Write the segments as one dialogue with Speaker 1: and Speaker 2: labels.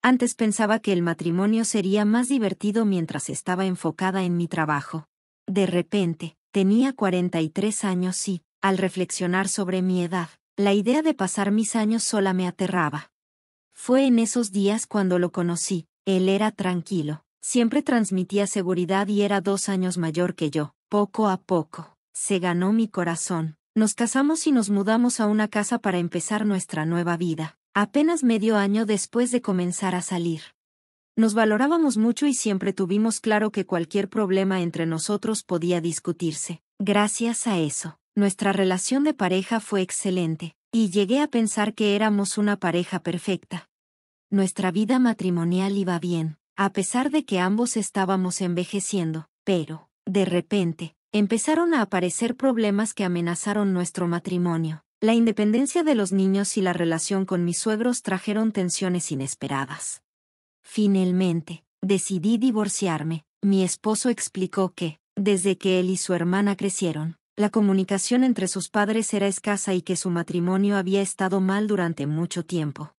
Speaker 1: Antes pensaba que el matrimonio sería más divertido mientras estaba enfocada en mi trabajo. De repente, tenía 43 años y, al reflexionar sobre mi edad, la idea de pasar mis años sola me aterraba. Fue en esos días cuando lo conocí. Él era tranquilo, siempre transmitía seguridad y era 2 años mayor que yo. Poco a poco, se ganó mi corazón. Nos casamos y nos mudamos a una casa para empezar nuestra nueva vida, apenas medio año después de comenzar a salir. Nos valorábamos mucho y siempre tuvimos claro que cualquier problema entre nosotros podía discutirse. Gracias a eso, nuestra relación de pareja fue excelente, y llegué a pensar que éramos una pareja perfecta. Nuestra vida matrimonial iba bien, a pesar de que ambos estábamos envejeciendo, pero, de repente, empezaron a aparecer problemas que amenazaron nuestro matrimonio. La independencia de los niños y la relación con mis suegros trajeron tensiones inesperadas. Finalmente, decidí divorciarme. Mi esposo explicó que, desde que él y su hermana crecieron, la comunicación entre sus padres era escasa y que su matrimonio había estado mal durante mucho tiempo.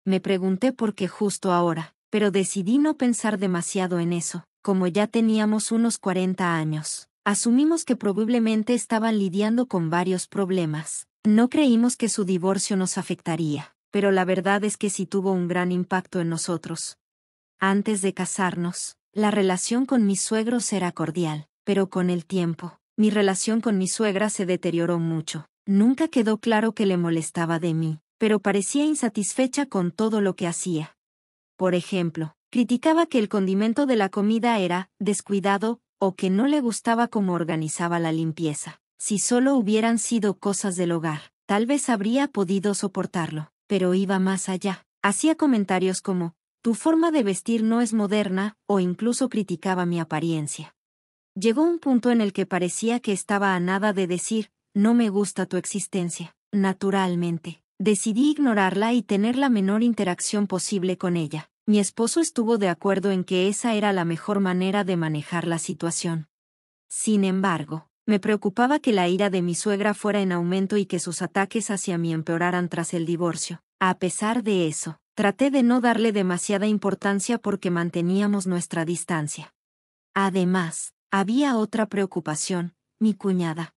Speaker 1: Me pregunté por qué justo ahora, pero decidí no pensar demasiado en eso. Como ya teníamos unos 40 años, asumimos que probablemente estaban lidiando con varios problemas. No creímos que su divorcio nos afectaría, pero la verdad es que sí tuvo un gran impacto en nosotros. Antes de casarnos, la relación con mis suegros era cordial, pero con el tiempo, mi relación con mi suegra se deterioró mucho. Nunca quedó claro que le molestaba de mí, pero parecía insatisfecha con todo lo que hacía. Por ejemplo, criticaba que el condimento de la comida era descuidado, o que no le gustaba cómo organizaba la limpieza. Si solo hubieran sido cosas del hogar, tal vez habría podido soportarlo, pero iba más allá. Hacía comentarios como, tu forma de vestir no es moderna, o incluso criticaba mi apariencia. Llegó un punto en el que parecía que estaba a nada de decir, no me gusta tu existencia. Naturalmente, decidí ignorarla y tener la menor interacción posible con ella. Mi esposo estuvo de acuerdo en que esa era la mejor manera de manejar la situación. Sin embargo, me preocupaba que la ira de mi suegra fuera en aumento y que sus ataques hacia mí empeoraran tras el divorcio. A pesar de eso, traté de no darle demasiada importancia porque manteníamos nuestra distancia. Además, había otra preocupación, mi cuñada.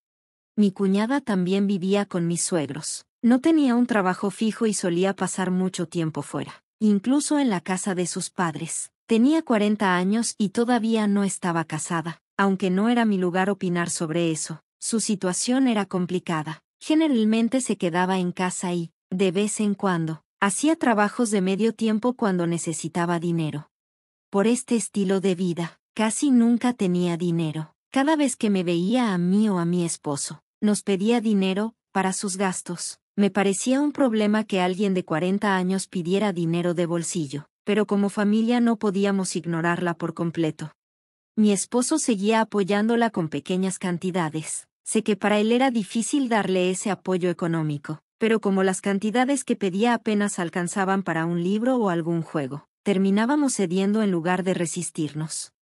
Speaker 1: Mi cuñada también vivía con mis suegros. No tenía un trabajo fijo y solía pasar mucho tiempo fuera, incluso en la casa de sus padres. Tenía 40 años y todavía no estaba casada, aunque no era mi lugar opinar sobre eso. Su situación era complicada. Generalmente se quedaba en casa y, de vez en cuando, hacía trabajos de medio tiempo cuando necesitaba dinero. Por este estilo de vida, casi nunca tenía dinero. Cada vez que me veía a mí o a mi esposo, nos pedía dinero para sus gastos. Me parecía un problema que alguien de 40 años pidiera dinero de bolsillo, pero como familia no podíamos ignorarla por completo. Mi esposo seguía apoyándola con pequeñas cantidades. Sé que para él era difícil darle ese apoyo económico, pero como las cantidades que pedía apenas alcanzaban para un libro o algún juego, terminábamos cediendo en lugar de resistirnos.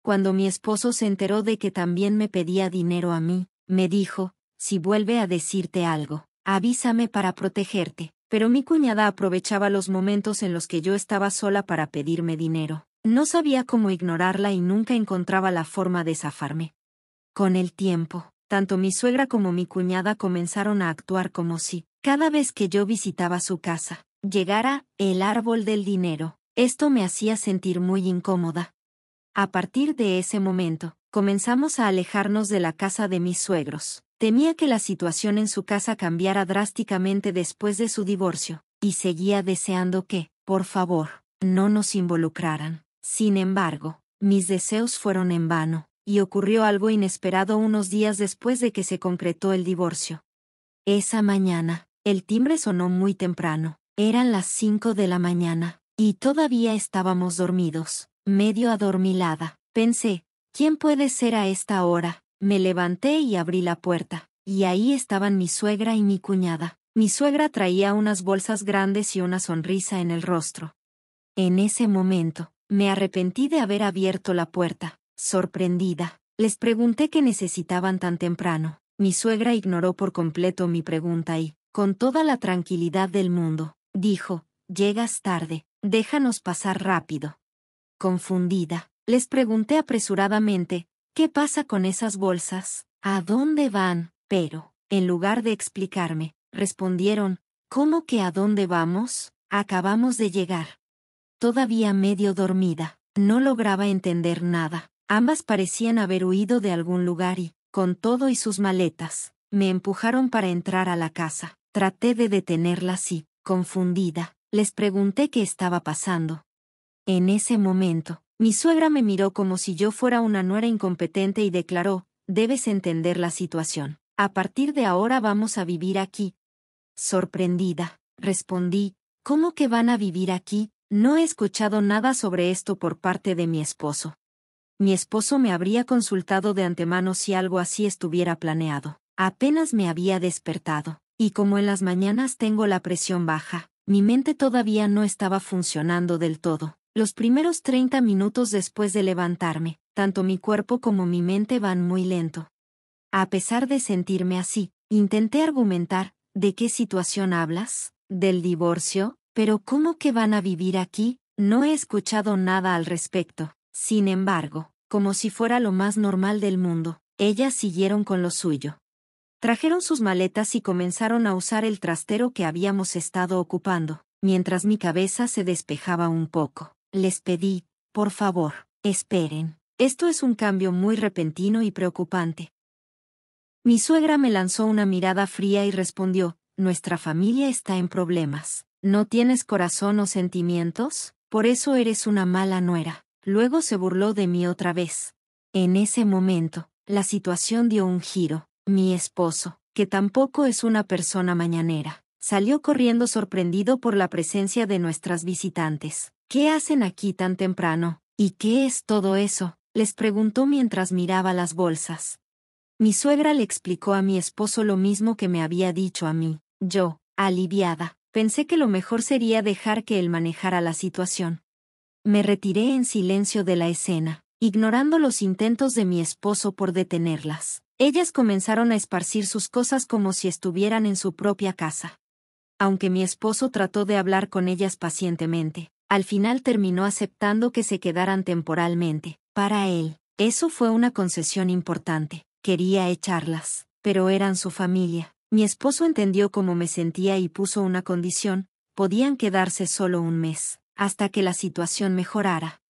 Speaker 1: Cuando mi esposo se enteró de que también me pedía dinero a mí, me dijo, si vuelve a decirte algo, avísame para protegerte. Pero mi cuñada aprovechaba los momentos en los que yo estaba sola para pedirme dinero. No sabía cómo ignorarla y nunca encontraba la forma de zafarme. Con el tiempo, tanto mi suegra como mi cuñada comenzaron a actuar como si, cada vez que yo visitaba su casa, llegara el árbol del dinero. Esto me hacía sentir muy incómoda. A partir de ese momento, comenzamos a alejarnos de la casa de mis suegros. Temía que la situación en su casa cambiara drásticamente después de su divorcio, y seguía deseando que, por favor, no nos involucraran. Sin embargo, mis deseos fueron en vano, y ocurrió algo inesperado unos días después de que se concretó el divorcio. Esa mañana, el timbre sonó muy temprano. Eran las 5 de la mañana, y todavía estábamos dormidos. Medio adormilada, pensé, ¿quién puede ser a esta hora? Me levanté y abrí la puerta, y ahí estaban mi suegra y mi cuñada. Mi suegra traía unas bolsas grandes y una sonrisa en el rostro. En ese momento, me arrepentí de haber abierto la puerta. Sorprendida, les pregunté qué necesitaban tan temprano. Mi suegra ignoró por completo mi pregunta y, con toda la tranquilidad del mundo, dijo, llegas tarde. Déjanos pasar rápido. Confundida, les pregunté apresuradamente, ¿qué pasa con esas bolsas? ¿A dónde van? Pero, en lugar de explicarme, respondieron, ¿cómo que a dónde vamos? Acabamos de llegar. Todavía medio dormida, no lograba entender nada. Ambas parecían haber huido de algún lugar y, con todo y sus maletas, me empujaron para entrar a la casa. Traté de detenerlas y, confundida, les pregunté qué estaba pasando. En ese momento, mi suegra me miró como si yo fuera una nuera incompetente y declaró, debes entender la situación. A partir de ahora vamos a vivir aquí. Sorprendida, respondí, ¿cómo que van a vivir aquí? No he escuchado nada sobre esto por parte de mi esposo. Mi esposo me habría consultado de antemano si algo así estuviera planeado. Apenas me había despertado, y como en las mañanas tengo la presión baja, mi mente todavía no estaba funcionando del todo. Los primeros 30 minutos después de levantarme, tanto mi cuerpo como mi mente van muy lento. A pesar de sentirme así, intenté argumentar, ¿de qué situación hablas? ¿Del divorcio? ¿Pero cómo que van a vivir aquí? No he escuchado nada al respecto. Sin embargo, como si fuera lo más normal del mundo, ellas siguieron con lo suyo. Trajeron sus maletas y comenzaron a usar el trastero que habíamos estado ocupando, mientras mi cabeza se despejaba un poco. Les pedí, por favor, esperen. Esto es un cambio muy repentino y preocupante. Mi suegra me lanzó una mirada fría y respondió, nuestra familia está en problemas. ¿No tienes corazón o sentimientos? Por eso eres una mala nuera. Luego se burló de mí otra vez. En ese momento, la situación dio un giro. Mi esposo, que tampoco es una persona mañanera, salió corriendo sorprendido por la presencia de nuestras visitantes. ¿Qué hacen aquí tan temprano? ¿Y qué es todo eso? Les preguntó mientras miraba las bolsas. Mi suegra le explicó a mi esposo lo mismo que me había dicho a mí. Yo, aliviada, pensé que lo mejor sería dejar que él manejara la situación. Me retiré en silencio de la escena, ignorando los intentos de mi esposo por detenerlas. Ellas comenzaron a esparcir sus cosas como si estuvieran en su propia casa. Aunque mi esposo trató de hablar con ellas pacientemente, al final terminó aceptando que se quedaran temporalmente. Para él, eso fue una concesión importante. Quería echarlas, pero eran su familia. Mi esposo entendió cómo me sentía y puso una condición: podían quedarse solo un mes, hasta que la situación mejorara.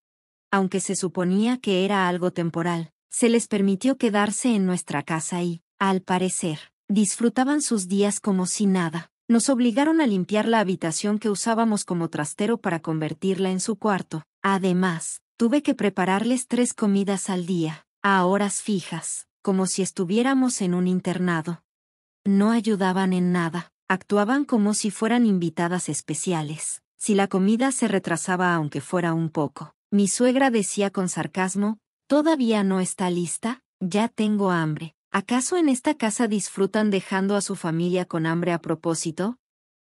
Speaker 1: Aunque se suponía que era algo temporal, se les permitió quedarse en nuestra casa y, al parecer, disfrutaban sus días como si nada. Nos obligaron a limpiar la habitación que usábamos como trastero para convertirla en su cuarto. Además, tuve que prepararles 3 comidas al día, a horas fijas, como si estuviéramos en un internado. No ayudaban en nada, actuaban como si fueran invitadas especiales. Si la comida se retrasaba aunque fuera un poco, mi suegra decía con sarcasmo, ¿todavía no está lista? Ya tengo hambre. ¿Acaso en esta casa disfrutan dejando a su familia con hambre a propósito?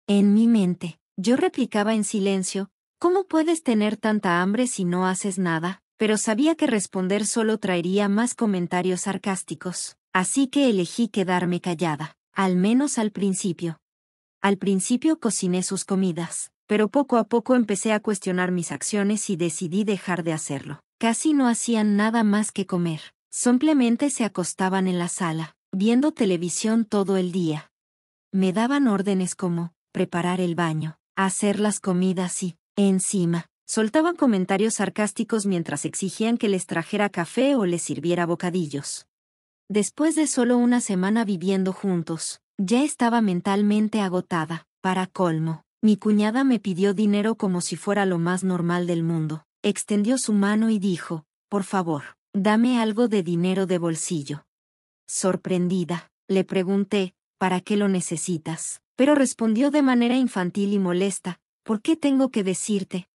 Speaker 1: En mi mente, yo replicaba en silencio, ¿cómo puedes tener tanta hambre si no haces nada? Pero sabía que responder solo traería más comentarios sarcásticos, así que elegí quedarme callada, al menos al principio. Al principio cociné sus comidas, pero poco a poco empecé a cuestionar mis acciones y decidí dejar de hacerlo. Casi no hacían nada más que comer. Simplemente se acostaban en la sala, viendo televisión todo el día. Me daban órdenes como preparar el baño, hacer las comidas y, encima, soltaban comentarios sarcásticos mientras exigían que les trajera café o les sirviera bocadillos. Después de solo una semana viviendo juntos, ya estaba mentalmente agotada. Para colmo, mi cuñada me pidió dinero como si fuera lo más normal del mundo. Extendió su mano y dijo, por favor, dame algo de dinero de bolsillo. Sorprendida, le pregunté, ¿para qué lo necesitas? Pero respondió de manera infantil y molesta, ¿por qué tengo que decirte?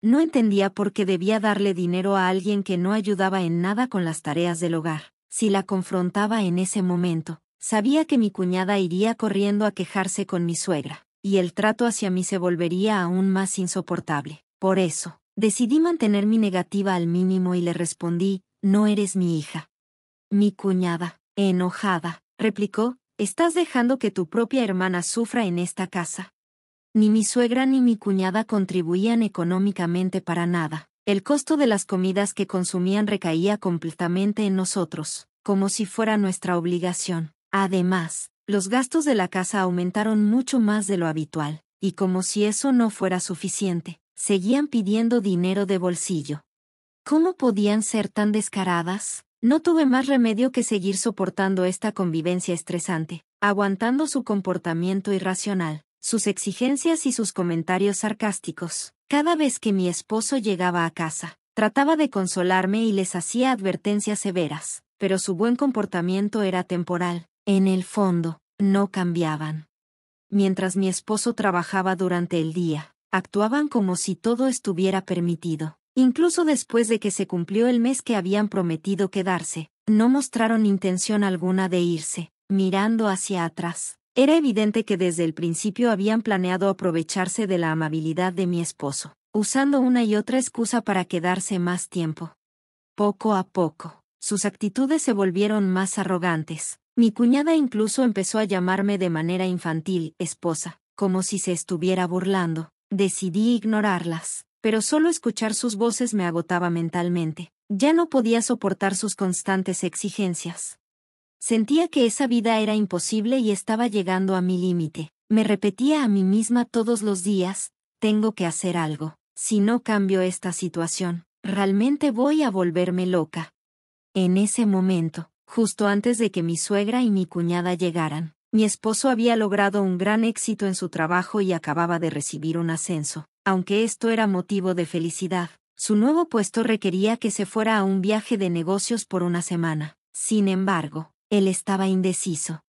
Speaker 1: No entendía por qué debía darle dinero a alguien que no ayudaba en nada con las tareas del hogar. Si la confrontaba en ese momento, sabía que mi cuñada iría corriendo a quejarse con mi suegra, y el trato hacia mí se volvería aún más insoportable. Por eso, decidí mantener mi negativa al mínimo y le respondí, no eres mi hija. Mi cuñada, enojada, replicó, ¿estás dejando que tu propia hermana sufra en esta casa? Ni mi suegra ni mi cuñada contribuían económicamente para nada. El costo de las comidas que consumían recaía completamente en nosotros, como si fuera nuestra obligación. Además, los gastos de la casa aumentaron mucho más de lo habitual, y como si eso no fuera suficiente, seguían pidiendo dinero de bolsillo. ¿Cómo podían ser tan descaradas? No tuve más remedio que seguir soportando esta convivencia estresante, aguantando su comportamiento irracional, sus exigencias y sus comentarios sarcásticos. Cada vez que mi esposo llegaba a casa, trataba de consolarme y les hacía advertencias severas, pero su buen comportamiento era temporal. En el fondo, no cambiaban. Mientras mi esposo trabajaba durante el día, actuaban como si todo estuviera permitido. Incluso después de que se cumplió el mes que habían prometido quedarse, no mostraron intención alguna de irse. Mirando hacia atrás, era evidente que desde el principio habían planeado aprovecharse de la amabilidad de mi esposo, usando una y otra excusa para quedarse más tiempo. Poco a poco, sus actitudes se volvieron más arrogantes. Mi cuñada incluso empezó a llamarme de manera infantil, esposa, como si se estuviera burlando. Decidí ignorarlas, pero solo escuchar sus voces me agotaba mentalmente. Ya no podía soportar sus constantes exigencias. Sentía que esa vida era imposible y estaba llegando a mi límite. Me repetía a mí misma todos los días, tengo que hacer algo. Si no cambio esta situación, realmente voy a volverme loca. En ese momento, justo antes de que mi suegra y mi cuñada llegaran, mi esposo había logrado un gran éxito en su trabajo y acababa de recibir un ascenso. Aunque esto era motivo de felicidad, su nuevo puesto requería que se fuera a un viaje de negocios por una semana. Sin embargo, él estaba indeciso.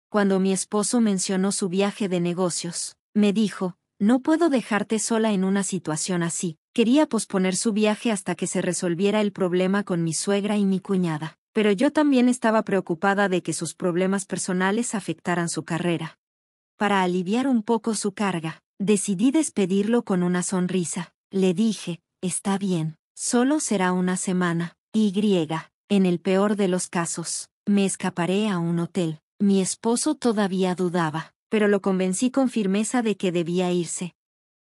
Speaker 1: Cuando mi esposo mencionó su viaje de negocios, me dijo, no puedo dejarte sola en una situación así. Quería posponer su viaje hasta que se resolviera el problema con mi suegra y mi cuñada, pero yo también estaba preocupada de que sus problemas personales afectaran su carrera. Para aliviar un poco su carga, decidí despedirlo con una sonrisa. Le dije, está bien, solo será una semana. En el peor de los casos, me escaparé a un hotel. Mi esposo todavía dudaba, pero lo convencí con firmeza de que debía irse.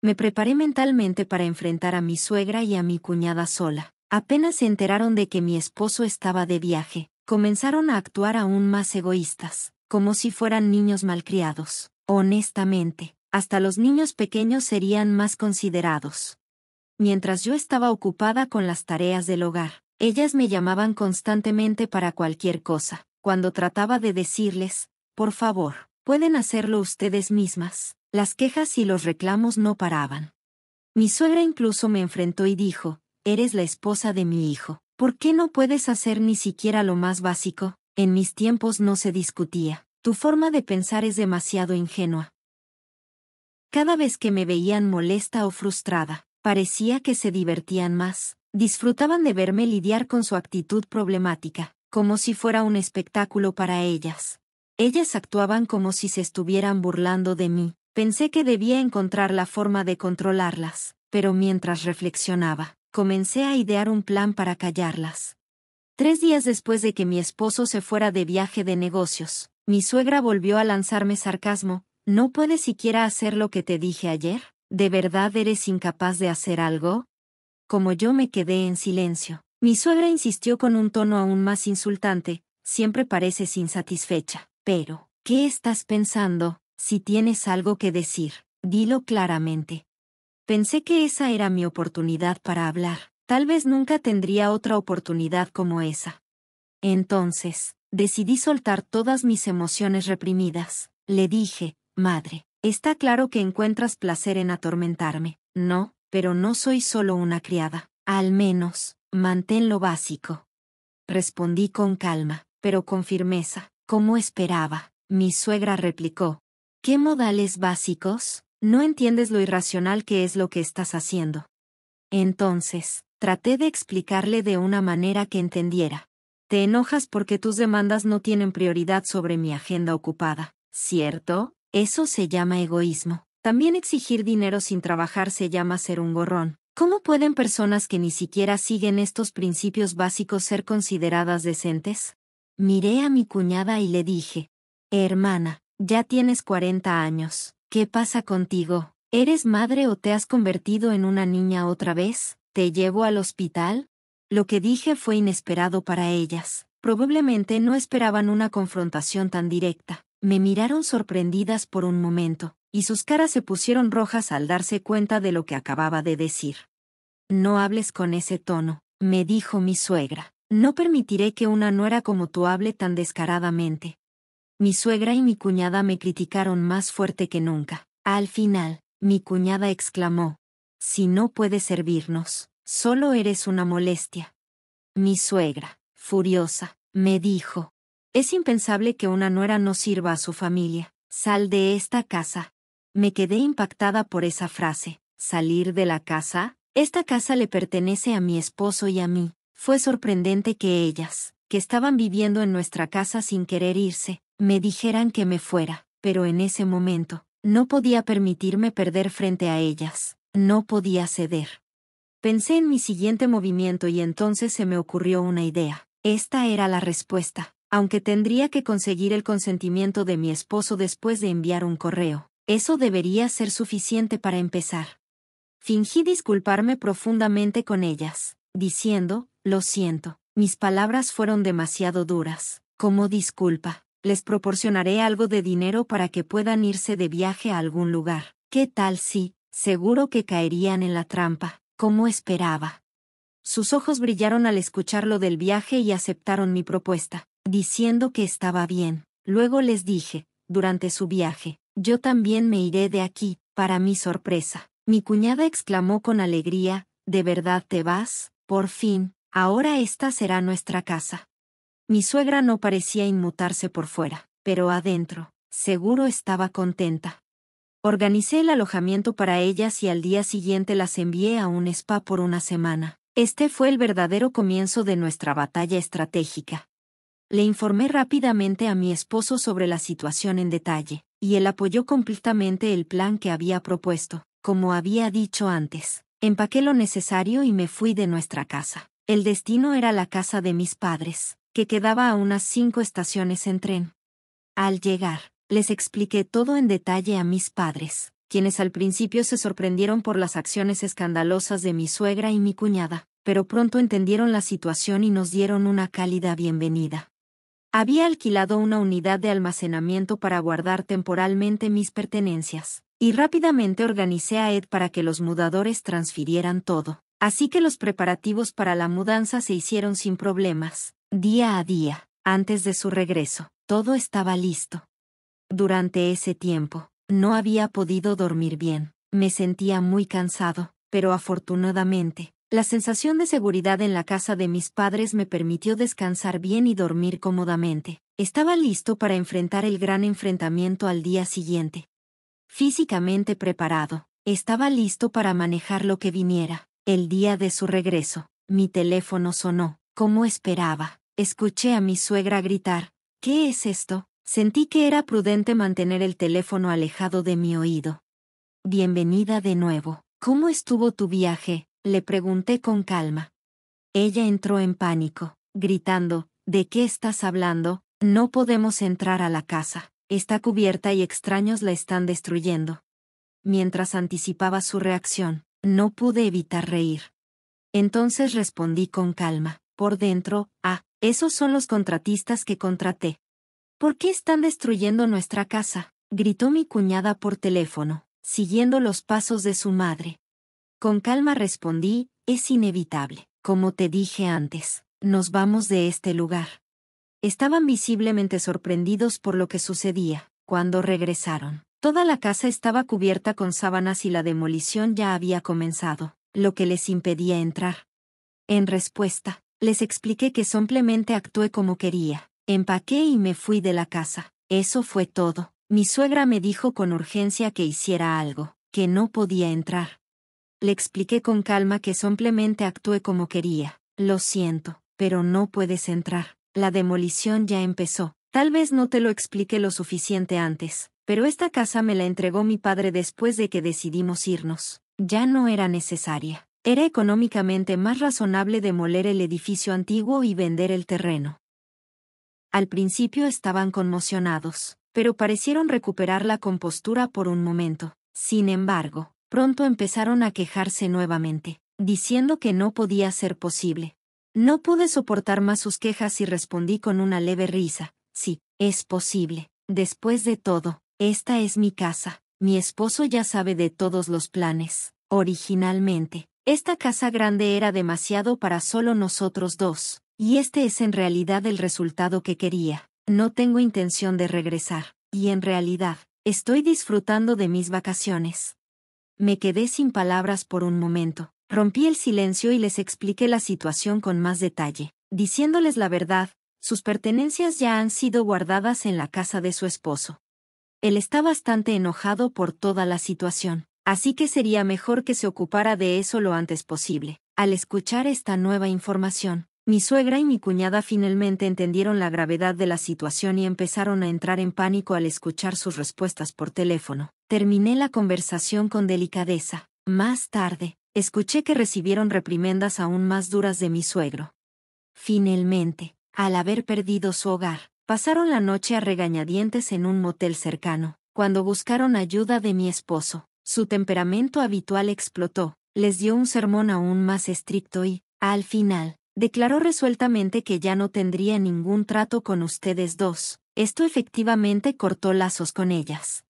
Speaker 1: Me preparé mentalmente para enfrentar a mi suegra y a mi cuñada sola. Apenas se enteraron de que mi esposo estaba de viaje, comenzaron a actuar aún más egoístas, como si fueran niños malcriados. Honestamente, hasta los niños pequeños serían más considerados. Mientras yo estaba ocupada con las tareas del hogar, ellas me llamaban constantemente para cualquier cosa. Cuando trataba de decirles, por favor, pueden hacerlo ustedes mismas, las quejas y los reclamos no paraban. Mi suegra incluso me enfrentó y dijo, eres la esposa de mi hijo, ¿por qué no puedes hacer ni siquiera lo más básico? En mis tiempos no se discutía, tu forma de pensar es demasiado ingenua. Cada vez que me veían molesta o frustrada, parecía que se divertían más, disfrutaban de verme lidiar con su actitud problemática, como si fuera un espectáculo para ellas. Ellas actuaban como si se estuvieran burlando de mí. Pensé que debía encontrar la forma de controlarlas, pero mientras reflexionaba, comencé a idear un plan para callarlas. 3 días después de que mi esposo se fuera de viaje de negocios, mi suegra volvió a lanzarme sarcasmo, ¿no puedes siquiera hacer lo que te dije ayer? ¿De verdad eres incapaz de hacer algo? Como yo me quedé en silencio, mi suegra insistió con un tono aún más insultante, siempre pareces insatisfecha. Pero, ¿qué estás pensando? Si tienes algo que decir, dilo claramente. Pensé que esa era mi oportunidad para hablar. Tal vez nunca tendría otra oportunidad como esa. Entonces, decidí soltar todas mis emociones reprimidas. Le dije, madre, está claro que encuentras placer en atormentarme. No, pero no soy solo una criada. Al menos, mantén lo básico. Respondí con calma, pero con firmeza, como esperaba. Mi suegra replicó, ¿qué modales básicos? No entiendes lo irracional que es lo que estás haciendo. Entonces, traté de explicarle de una manera que entendiera. Te enojas porque tus demandas no tienen prioridad sobre mi agenda ocupada, ¿cierto? Eso se llama egoísmo. También exigir dinero sin trabajar se llama ser un gorrón. ¿Cómo pueden personas que ni siquiera siguen estos principios básicos ser consideradas decentes? Miré a mi cuñada y le dije, hermana, ya tienes 40 años, ¿qué pasa contigo? ¿Eres madre o te has convertido en una niña otra vez? ¿Te llevo al hospital? Lo que dije fue inesperado para ellas. Probablemente no esperaban una confrontación tan directa. Me miraron sorprendidas por un momento, y sus caras se pusieron rojas al darse cuenta de lo que acababa de decir. No hables con ese tono, me dijo mi suegra. No permitiré que una nuera como tú hable tan descaradamente. Mi suegra y mi cuñada me criticaron más fuerte que nunca. Al final, mi cuñada exclamó: si no puedes servirnos, solo eres una molestia. Mi suegra, furiosa, me dijo: es impensable que una nuera no sirva a su familia. Sal de esta casa. Me quedé impactada por esa frase. ¿Salir de la casa? Esta casa le pertenece a mi esposo y a mí. Fue sorprendente que ellas, que estaban viviendo en nuestra casa sin querer irse, me dijeran que me fuera, pero en ese momento, no podía permitirme perder frente a ellas. No podía ceder. Pensé en mi siguiente movimiento y entonces se me ocurrió una idea. Esta era la respuesta. Aunque tendría que conseguir el consentimiento de mi esposo después de enviar un correo, eso debería ser suficiente para empezar. Fingí disculparme profundamente con ellas, diciendo: lo siento, mis palabras fueron demasiado duras. Como disculpa, les proporcionaré algo de dinero para que puedan irse de viaje a algún lugar. ¿Qué tal si? Seguro que caerían en la trampa, como esperaba. Sus ojos brillaron al escuchar lo del viaje y aceptaron mi propuesta, diciendo que estaba bien. Luego les dije: durante su viaje, yo también me iré de aquí. Para mi sorpresa, mi cuñada exclamó con alegría: ¿de verdad te vas? Por fin, ahora esta será nuestra casa. Mi suegra no parecía inmutarse por fuera, pero adentro, seguro estaba contenta. Organicé el alojamiento para ellas y al día siguiente las envié a un spa por una semana. Este fue el verdadero comienzo de nuestra batalla estratégica. Le informé rápidamente a mi esposo sobre la situación en detalle, y él apoyó completamente el plan que había propuesto. Como había dicho antes, empaqué lo necesario y me fui de nuestra casa. El destino era la casa de mis padres, que quedaba a unas 5 estaciones en tren. Al llegar, les expliqué todo en detalle a mis padres, quienes al principio se sorprendieron por las acciones escandalosas de mi suegra y mi cuñada, pero pronto entendieron la situación y nos dieron una cálida bienvenida. Había alquilado una unidad de almacenamiento para guardar temporalmente mis pertenencias, y rápidamente organicé a Ed para que los mudadores transfirieran todo. Así que los preparativos para la mudanza se hicieron sin problemas. Día a día, antes de su regreso, todo estaba listo. Durante ese tiempo, no había podido dormir bien. Me sentía muy cansado, pero afortunadamente, la sensación de seguridad en la casa de mis padres me permitió descansar bien y dormir cómodamente. Estaba listo para enfrentar el gran enfrentamiento al día siguiente. Físicamente preparado, estaba listo para manejar lo que viniera. El día de su regreso, mi teléfono sonó, como esperaba. Escuché a mi suegra gritar: ¿qué es esto? Sentí que era prudente mantener el teléfono alejado de mi oído. Bienvenida de nuevo. ¿Cómo estuvo tu viaje?, le pregunté con calma. Ella entró en pánico, gritando: ¿de qué estás hablando? No podemos entrar a la casa. Está cubierta y extraños la están destruyendo. Mientras anticipaba su reacción, no pude evitar reír. Entonces respondí con calma, por dentro: esos son los contratistas que contraté. ¿Por qué están destruyendo nuestra casa?, gritó mi cuñada por teléfono, siguiendo los pasos de su madre. Con calma respondí: es inevitable. Como te dije antes, nos vamos de este lugar. Estaban visiblemente sorprendidos por lo que sucedía. Cuando regresaron, toda la casa estaba cubierta con sábanas y la demolición ya había comenzado, lo que les impedía entrar. En respuesta, les expliqué que simplemente actué como quería. Empaqué y me fui de la casa. Eso fue todo. Mi suegra me dijo con urgencia que hiciera algo, que no podía entrar. Le expliqué con calma que simplemente actué como quería. Lo siento, pero no puedes entrar. La demolición ya empezó. Tal vez no te lo expliqué lo suficiente antes, pero esta casa me la entregó mi padre después de que decidimos irnos. Ya no era necesaria. Era económicamente más razonable demoler el edificio antiguo y vender el terreno. Al principio estaban conmocionados, pero parecieron recuperar la compostura por un momento. Sin embargo, pronto empezaron a quejarse nuevamente, diciendo que no podía ser posible. No pude soportar más sus quejas y respondí con una leve risa: sí, es posible. Después de todo, esta es mi casa. Mi esposo ya sabe de todos los planes. Originalmente, esta casa grande era demasiado para solo nosotros dos, y este es en realidad el resultado que quería. No tengo intención de regresar, y en realidad, estoy disfrutando de mis vacaciones. Me quedé sin palabras por un momento. Rompí el silencio y les expliqué la situación con más detalle, diciéndoles la verdad: sus pertenencias ya han sido guardadas en la casa de su esposo. Él está bastante enojado por toda la situación, así que sería mejor que se ocupara de eso lo antes posible. Al escuchar esta nueva información, mi suegra y mi cuñada finalmente entendieron la gravedad de la situación y empezaron a entrar en pánico al escuchar sus respuestas por teléfono. Terminé la conversación con delicadeza. Más tarde, escuché que recibieron reprimendas aún más duras de mi suegro. Finalmente, al haber perdido su hogar, pasaron la noche a regañadientes en un motel cercano. Cuando buscaron ayuda de mi esposo, su temperamento habitual explotó, les dio un sermón aún más estricto y, al final, declaró resueltamente que ya no tendría ningún trato con ustedes dos. Esto efectivamente cortó lazos con ellas.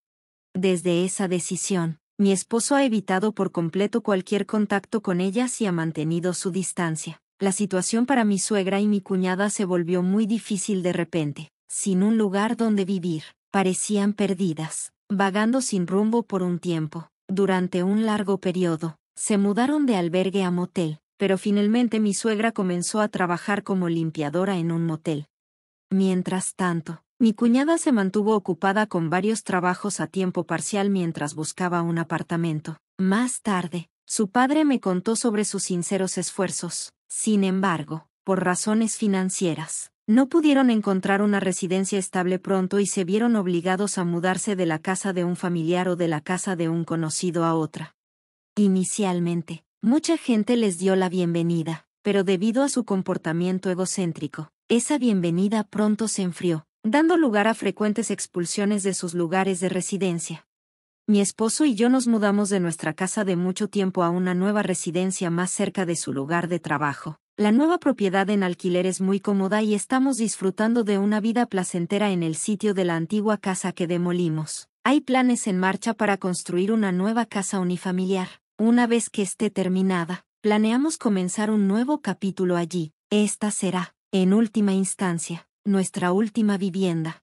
Speaker 1: Desde esa decisión, mi esposo ha evitado por completo cualquier contacto con ellas y ha mantenido su distancia. La situación para mi suegra y mi cuñada se volvió muy difícil de repente. Sin un lugar donde vivir, parecían perdidas, vagando sin rumbo por un tiempo. Durante un largo periodo, se mudaron de albergue a motel, pero finalmente mi suegra comenzó a trabajar como limpiadora en un motel. Mientras tanto, mi cuñada se mantuvo ocupada con varios trabajos a tiempo parcial mientras buscaba un apartamento. Más tarde, su padre me contó sobre sus sinceros esfuerzos. Sin embargo, por razones financieras, no pudieron encontrar una residencia estable pronto y se vieron obligados a mudarse de la casa de un familiar o de la casa de un conocido a otra. Inicialmente, mucha gente les dio la bienvenida, pero debido a su comportamiento egocéntrico, esa bienvenida pronto se enfrió, dando lugar a frecuentes expulsiones de sus lugares de residencia. Mi esposo y yo nos mudamos de nuestra casa de mucho tiempo a una nueva residencia más cerca de su lugar de trabajo. La nueva propiedad en alquiler es muy cómoda y estamos disfrutando de una vida placentera en el sitio de la antigua casa que demolimos. Hay planes en marcha para construir una nueva casa unifamiliar. Una vez que esté terminada, planeamos comenzar un nuevo capítulo allí. Esta será, en última instancia, nuestra última vivienda.